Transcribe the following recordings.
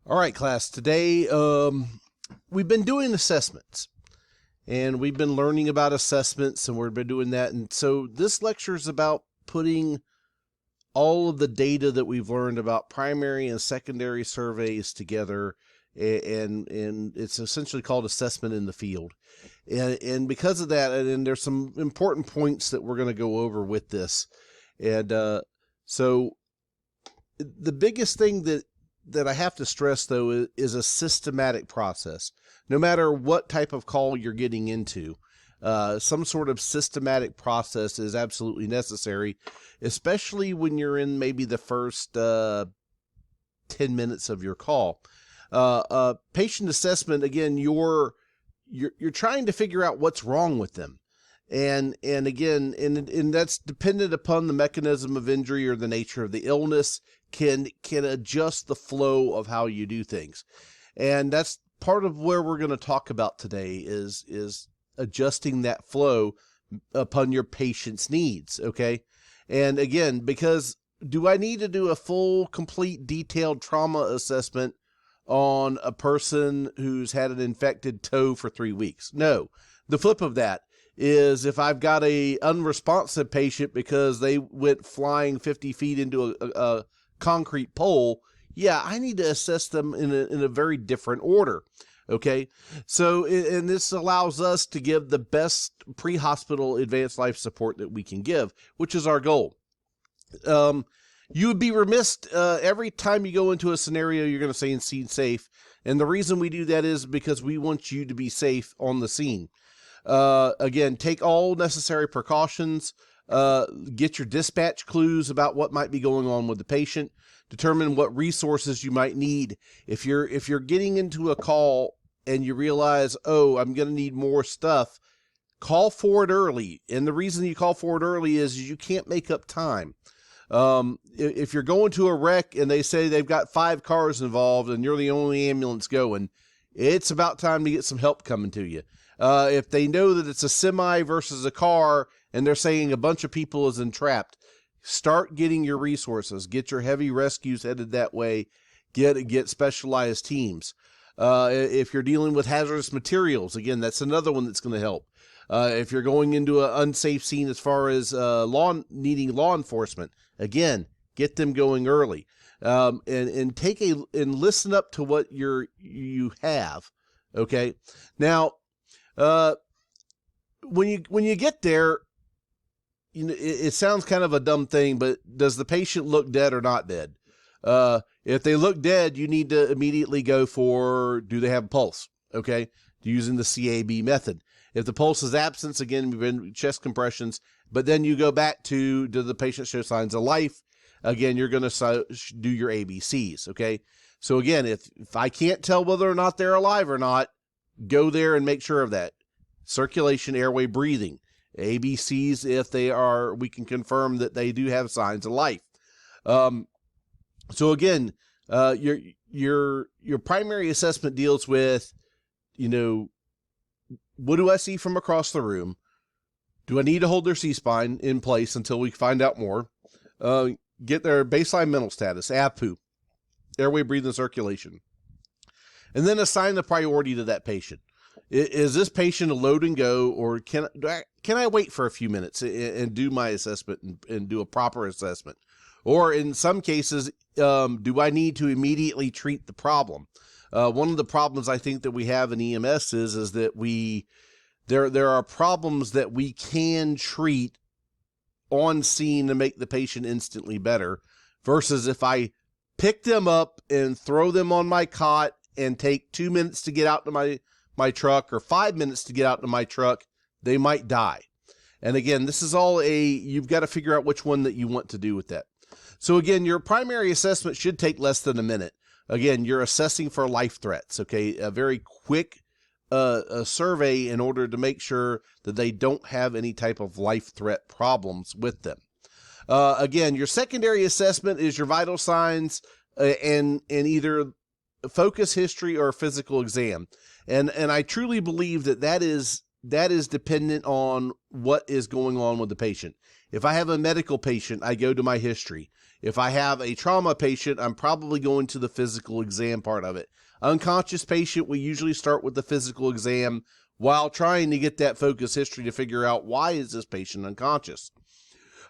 All right, class. Today, we've been doing assessments, and we've been learning about assessments, and we've been doing that. And so this lecture is about putting all of the data that we've learned about primary and secondary surveys together, and it's essentially called assessment in the field. And because of that, and there's some important points that we're going to go over with this. And so the biggest thing that I have to stress, though, is a systematic process. No matter what type of call you're getting into, some sort of systematic process is absolutely necessary, especially when you're in maybe the first 10 minutes of your call. Patient assessment, again, you're trying to figure out what's wrong with them. And again, and that's dependent upon the mechanism of injury or the nature of the illness, can adjust the flow of how you do things. And that's part of where we're going to talk about today is adjusting that flow upon your patient's needs. Okay. And again, because do I need to do a full, complete, detailed trauma assessment on a person who's had an infected toe for 3 weeks? No. The flip of that is if I've got a unresponsive patient because they went flying 50 feet into a concrete pole, yeah, I need to assess them in a very different order. Okay. So, and this allows us to give the best pre-hospital advanced life support that we can give, which is our goal. You would be remiss every time you go into a scenario, you're going to say in scene safe. And the reason we do that is because we want you to be safe on the scene. Again, take all necessary precautions, get your dispatch clues about what might be going on with the patient, determine what resources you might need. If you're getting into a call and you realize, oh, I'm going to need more stuff, call for it early. And the reason you call for it early is you can't make up time. If you're going to a wreck and they say they've got 5 cars involved and you're the only ambulance going, it's about time to get some help coming to you. If they know that it's a semi versus a car and they're saying a bunch of people is entrapped, start getting your resources, get your heavy rescues headed that way, get specialized teams. If you're dealing with hazardous materials, again, that's another one that's going to help. If you're going into an unsafe scene as far as needing law enforcement, again, get them going early. And listen up to what you have. Okay. Now, when you get there, you know, it sounds kind of a dumb thing, but does the patient look dead or not dead? If they look dead, you need to immediately go for, do they have a pulse? Okay. Using the CAB method. If the pulse is absent, again, we've been chest compressions, but then you go back to, do the patient show signs of life? Again, you're going to do your ABCs. Okay. So again, if I can't tell whether or not they're alive or not, go there and make sure of that. Circulation, airway, breathing. ABCs, if they are, we can confirm that they do have signs of life. So again, your primary assessment deals with, you know, what do I see from across the room? Do I need to hold their C-spine in place until we find out more? Get their baseline mental status, APU, airway, breathing, circulation. And then assign the priority to that patient. Is this patient a load and go, or can I wait for a few minutes and do my assessment and do a proper assessment? Or in some cases, do I need to immediately treat the problem? One of the problems I think that we have in EMS is that there are problems that we can treat on scene to make the patient instantly better, versus if I pick them up and throw them on my cot and take 2 minutes to get out to my truck or 5 minutes to get out to my truck, they might die. And again, this is all you've got to figure out which one that you want to do with that. So again, your primary assessment should take less than a minute. Again, you're assessing for life threats, okay? A very quick a survey in order to make sure that they don't have any type of life threat problems with them. Again, your secondary assessment is your vital signs and either focus history or physical exam. And I truly believe that is dependent on what is going on with the patient. If I have a medical patient, I go to my history. If I have a trauma patient, I'm probably going to the physical exam part of it. Unconscious patient, we usually start with the physical exam while trying to get that focus history to figure out why is this patient unconscious.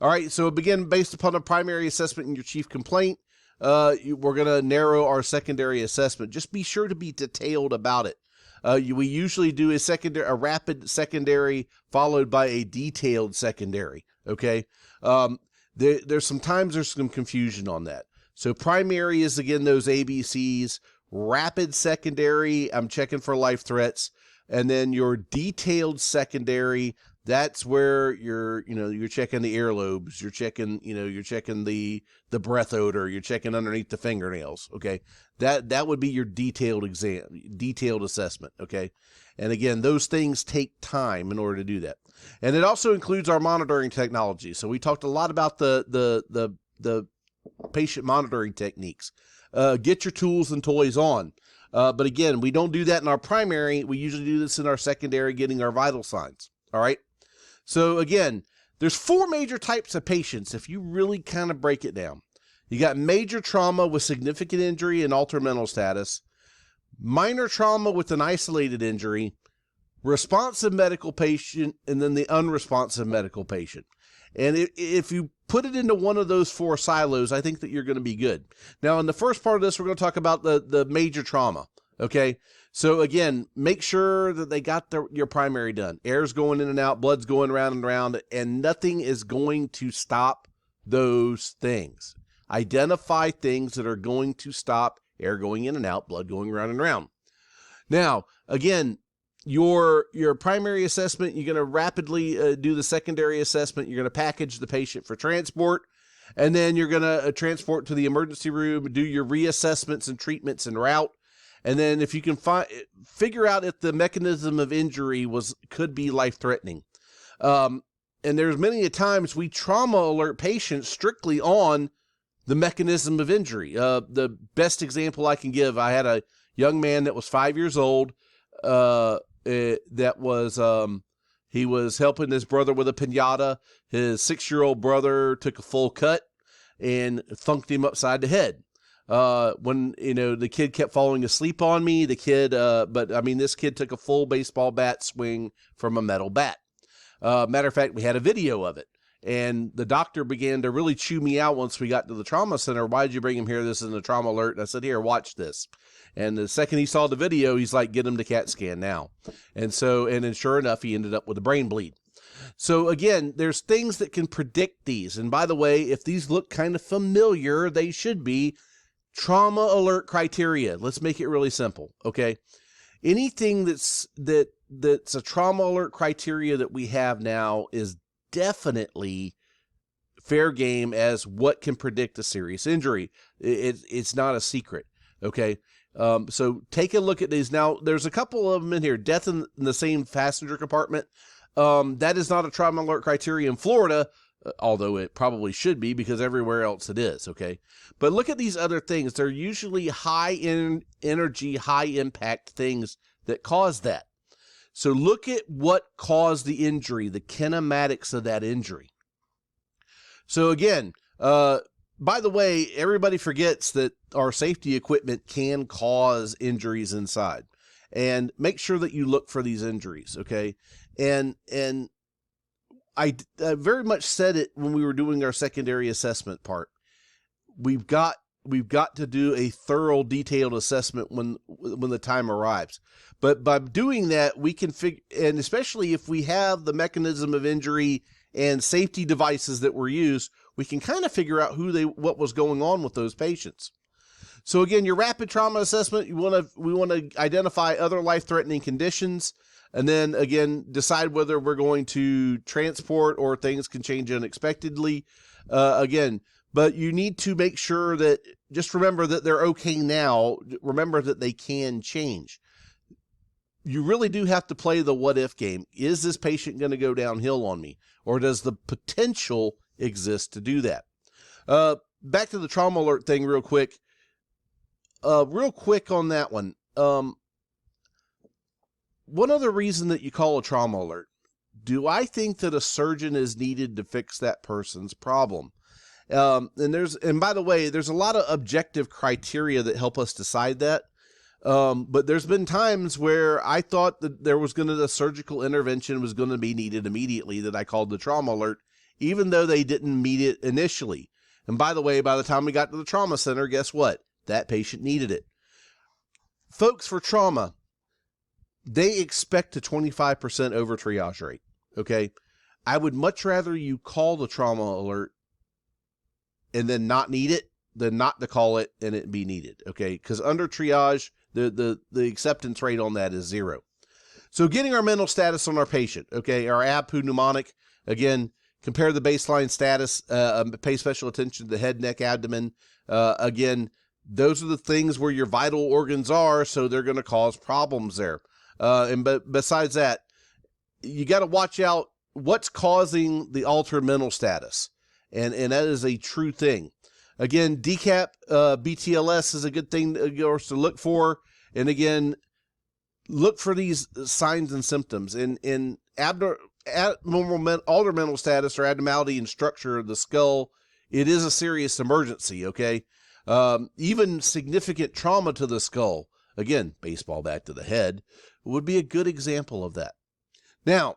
All right, so begin based upon a primary assessment and your chief complaint. We're going to narrow our secondary assessment. Just be sure to be detailed about it. We usually do a rapid secondary followed by a detailed secondary. Okay. There's some confusion on that. So primary is again those ABCs. Rapid secondary, I'm checking for life threats, and then your detailed secondary. That's where you're checking the earlobes, you're checking the breath odor, you're checking underneath the fingernails. Okay. That would be your detailed assessment. Okay. And again, those things take time in order to do that. And it also includes our monitoring technology. So we talked a lot about the patient monitoring techniques. Get your tools and toys on. But again, we don't do that in our primary. We usually do this in our secondary, getting our vital signs. All right. So again, there's 4 major types of patients if you really kind of break it down. You got major trauma with significant injury and altered mental status, minor trauma with an isolated injury, responsive medical patient, and then the unresponsive medical patient. And if you put it into one of those 4 silos, I think that you're going to be good. Now, in the first part of this, we're going to talk about the major trauma. Okay. So again, make sure that they got your primary done. Air's going in and out, blood's going around and around, and nothing is going to stop those things. Identify things that are going to stop air going in and out, blood going around and around. Now, again, your primary assessment, you're going to rapidly do the secondary assessment. You're going to package the patient for transport, and then you're going to transport to the emergency room, do your reassessments and treatments en route. And then if you can figure out if the mechanism of injury could be life-threatening. And there's many a times we trauma alert patients strictly on the mechanism of injury. The best example I can give, I had a young man that was 5 years old. He was helping his brother with a piñata. His 6-year-old brother took a full cut and thunked him upside the head. When the kid kept falling asleep on me, this kid took a full baseball bat swing from a metal bat. Matter of fact, we had a video of it, and the doctor began to really chew me out once we got to the trauma center. Why'd you bring him here? This is a trauma alert. And I said, here, watch this. And the second he saw the video, he's like, get him to CAT scan now. And then sure enough, he ended up with a brain bleed. So again, there's things that can predict these. And by the way, if these look kind of familiar, they should be trauma alert criteria. Let's make it really simple. Okay. Anything that's a trauma alert criteria that we have now is definitely fair game as what can predict a serious injury. It's not a secret. Okay. So take a look at these. Now there's a couple of them in here. Death in the same passenger compartment. That is not a trauma alert criteria in Florida, although it probably should be because everywhere else it is. Okay. But look at these other things. They're usually high energy, high impact things that cause that. So look at what caused the injury, the kinematics of that injury. So again, by the way, everybody forgets that our safety equipment can cause injuries inside, and make sure that you look for these injuries. Okay. And I very much said it when we were doing our secondary assessment part. We've got to do a thorough, detailed assessment when the time arrives. But by doing that, we can figure, and especially if we have the mechanism of injury and safety devices that were used, we can kind of figure out what was going on with those patients. So again, your rapid trauma assessment, we want to identify other life-threatening conditions. And then again, decide whether we're going to transport or things can change unexpectedly. But you need to make sure that, just remember that they're okay now. Remember that they can change. You really do have to play the what if game. Is this patient going to go downhill on me? Or does the potential exist to do that? Back to the trauma alert thing real quick. Real quick on that one. One other reason that you call a trauma alert. Do I think that a surgeon is needed to fix that person's problem? And by the way, there's a lot of objective criteria that help us decide that. But there's been times where I thought that a surgical intervention was going to be needed immediately that I called the trauma alert, even though they didn't meet it initially. And by the way, by the time we got to the trauma center, guess what? That patient needed it. Folks, for trauma, they expect a 25% over triage rate. Okay. I would much rather you call the trauma alert and then not need it than not to call it and it be needed. Okay. Because under triage, the acceptance rate on that is 0. So getting our mental status on our patient. Okay. Our ab pneumonic, again, compare the baseline status, pay special attention to the head, neck, abdomen. Again, those are the things where your vital organs are, so they're going to cause problems there. But besides that, you got to watch out what's causing the altered mental status. And that is a true thing. Again, DCAP, BTLS is a good thing to look for. And again, look for these signs and symptoms. In altered mental status or abnormality in structure of the skull, it is a serious emergency, okay? Even significant trauma to the skull, again, baseball bat to the head, would be a good example of that. Now,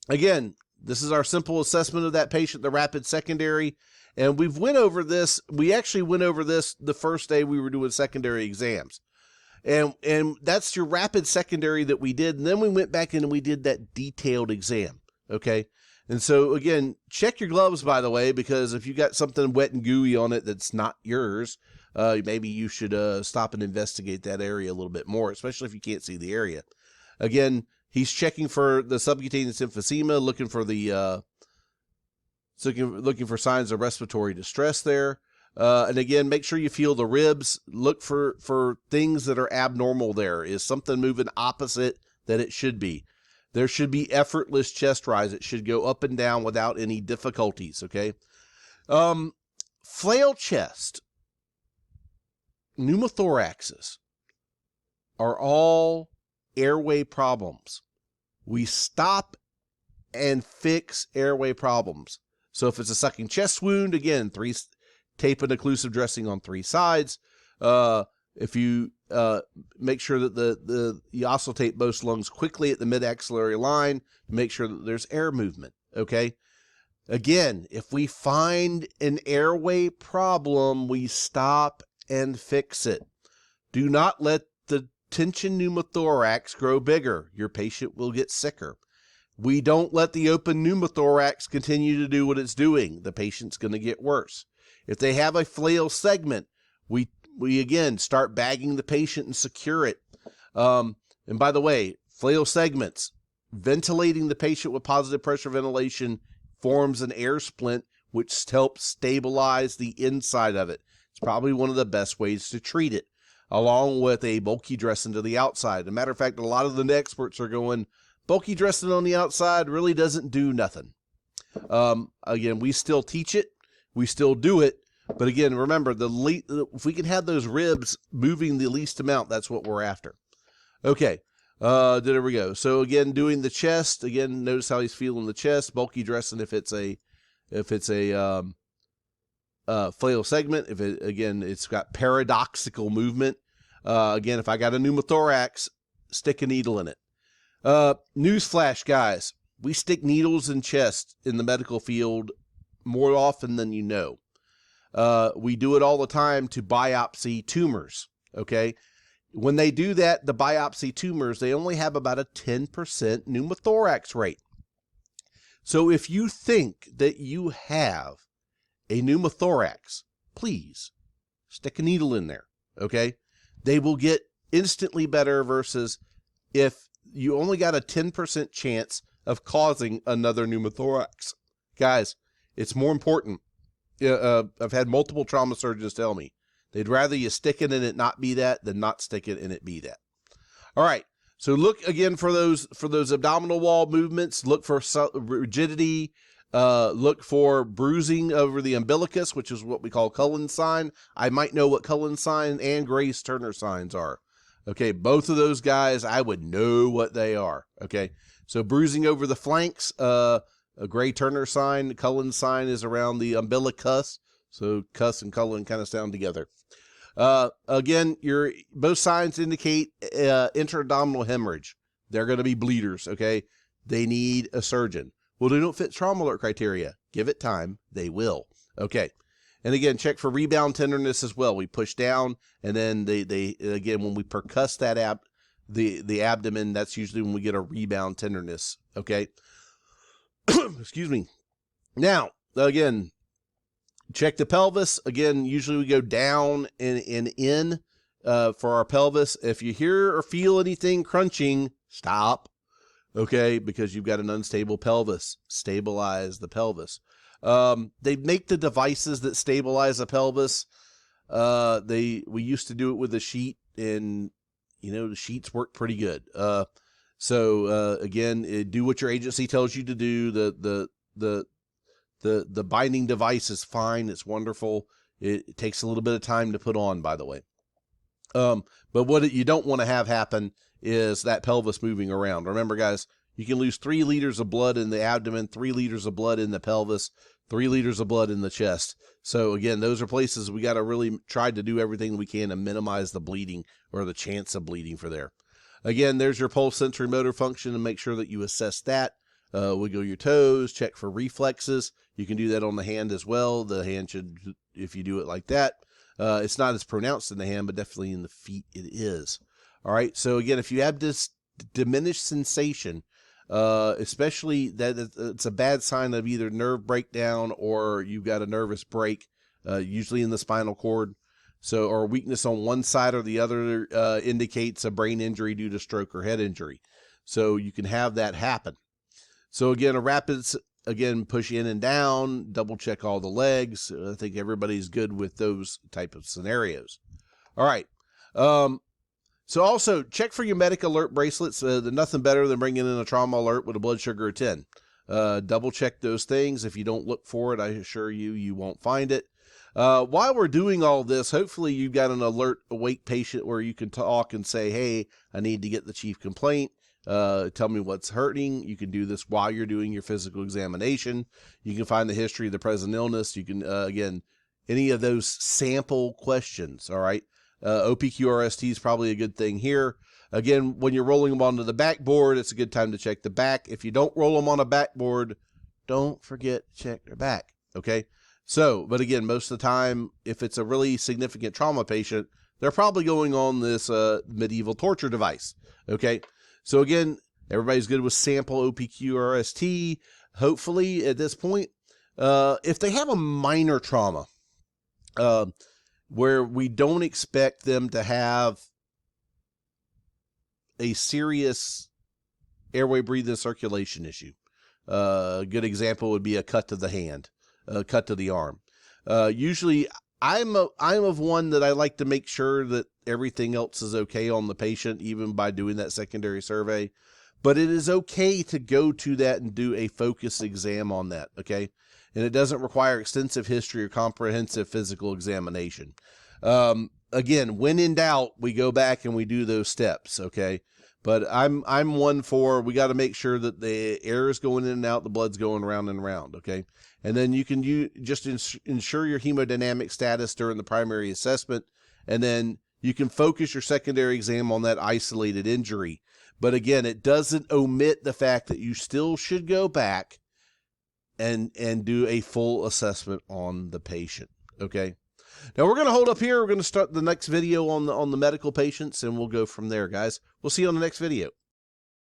again, this is our simple assessment of that patient, the rapid secondary, and we actually went over this the first day we were doing secondary exams. And that's your rapid secondary that we did, and then we went back in and we did that detailed exam, okay? And so, again, check your gloves, by the way, because if you got something wet and gooey on it that's not yours, maybe you should stop and investigate that area a little bit more, especially if you can't see the area. Again, he's checking for the subcutaneous emphysema, looking for looking for signs of respiratory distress there. And again, make sure you feel the ribs. Look for things that are abnormal there. Is something moving opposite that it should be? There should be effortless chest rise. It should go up and down without any difficulties, okay? Flail chest, pneumothoraxes are all airway problems. We stop and fix airway problems. So if it's a sucking chest wound, again, tape and occlusive dressing on 3 sides. If you make sure that you oscillate both lungs quickly at the mid-axillary line, make sure that there's air movement, okay? Again, if we find an airway problem, we stop and fix it. Do not let the tension pneumothorax grow bigger. Your patient will get sicker. We don't let the open pneumothorax continue to do what it's doing. The patient's going to get worse. If they have a flail segment, we again start bagging the patient and secure it. And by the way, flail segments, ventilating the patient with positive pressure ventilation forms an air splint, which helps stabilize the inside of it. It's probably one of the best ways to treat it, along with a bulky dressing to the outside. As a matter of fact, a lot of the experts are going, bulky dressing on the outside really doesn't do nothing. Again, we still teach it. We still do it. But again, remember, if we can have those ribs moving the least amount, that's what we're after. Okay, there we go. So again, doing the chest. Again, notice how he's feeling the chest. Bulky dressing if it's a flail segment. It's got paradoxical movement. Again, if I got a pneumothorax, stick a needle in it. Newsflash, guys. We stick needles in chest in the medical field more often than you know. We do it all the time to biopsy tumors, okay? When they do that, the biopsy tumors, they only have about a 10% pneumothorax rate. So if you think that you have a pneumothorax, please stick a needle in there, okay? They will get instantly better versus if you only got a 10% chance of causing another pneumothorax. Guys, it's more important. I've had multiple trauma surgeons tell me they'd rather you stick it in it not be that than not stick it in it be that. All right. So look again for those abdominal wall movements. Look for rigidity. Look for bruising over the umbilicus, which is what we call Cullen's sign. I might know what Cullen's sign and Grace Turner signs are. Okay, both of those guys, I would know what they are. Okay, so bruising over the flanks, a Gray Turner sign, Cullen's sign is around the umbilicus, So cuss and colon kind of sound together. Again, both signs indicate intra-abdominal hemorrhage. They're going to be bleeders, okay? They need a surgeon. Well, they don't fit trauma alert criteria. Give it time. They will. Okay. And again, check for rebound tenderness as well. We push down, and then they again, when we percuss that the abdomen, that's usually when we get a rebound tenderness, okay? Excuse me. Now, again, check the pelvis. Again, usually we go down and in for our pelvis. If you hear or feel anything crunching, stop, okay? Because you've got an unstable pelvis. Stabilize the pelvis. They make the devices that stabilize the pelvis. We used to do it with a sheet, and the sheets work pretty good. So again, do what your agency tells you to do. The binding device is fine. It's wonderful. It takes a little bit of time to put on, by the way. But what you don't want to have happen is that pelvis moving around. Remember, guys, you can lose 3 liters of blood in the abdomen, 3 liters of blood in the pelvis, 3 liters of blood in the chest. So again, those are places we got to really try to do everything we can to minimize the bleeding or the chance of bleeding for there. Again, there's your pulse sensory motor function, and make sure that you assess that. Wiggle your toes, check for reflexes. You can do that on the hand as well. The hand should, if you do it like that, it's not as pronounced in the hand, but definitely in the feet it is. All right. So again, if you have this diminished sensation, especially that it's a bad sign of either nerve breakdown or you've got a nervous break, usually in the spinal cord. So, or weakness on one side or the other indicates a brain injury due to stroke or head injury. So you can have that happen. So again, a rapid, push in and down, double check all the legs. I think everybody's good with those type of scenarios. All right. So also check for your medic alert bracelets. There's nothing better than bringing in a trauma alert with a blood sugar of 10. Double check those things. If you don't look for it, I assure you, you won't find it. While we're doing all this, hopefully you've got an alert awake patient where you can talk and say, hey, I need to get the chief complaint. Tell me what's hurting. You can do this while you're doing your physical examination. You can find the history of the present illness. You can, again, any of those sample questions. All right. OPQRST is probably a good thing here. Again, when you're rolling them onto the backboard, it's a good time to check the back. If you don't roll them on a backboard, don't forget to check their back. Okay. So, but again, most of the time, if it's a really significant trauma patient, they're probably going on this medieval torture device. Okay. So again, everybody's good with sample OPQRST. Hopefully at this point, if they have a minor trauma, where we don't expect them to have a serious airway, breathing, circulation issue. A good example would be a cut to the hand, a cut to the arm. Usually I'm of one that I like to make sure that everything else is okay on the patient, even by doing that secondary survey. But it is okay to go to that and do a focused exam on that, okay? And it doesn't require extensive history or comprehensive physical examination. Again, when in doubt, we go back and we do those steps, okay? But I'm one for, we got to make sure that the air is going in and out, the blood's going around and around, okay? And then you can just ensure your hemodynamic status during the primary assessment, and then you can focus your secondary exam on that isolated injury. But again, it doesn't omit the fact that you still should go back and do a full assessment on the patient, okay? Now we're going to hold up here. We're going to start the next video on the medical patients, and we'll go from there, guys. We'll see you on the next video.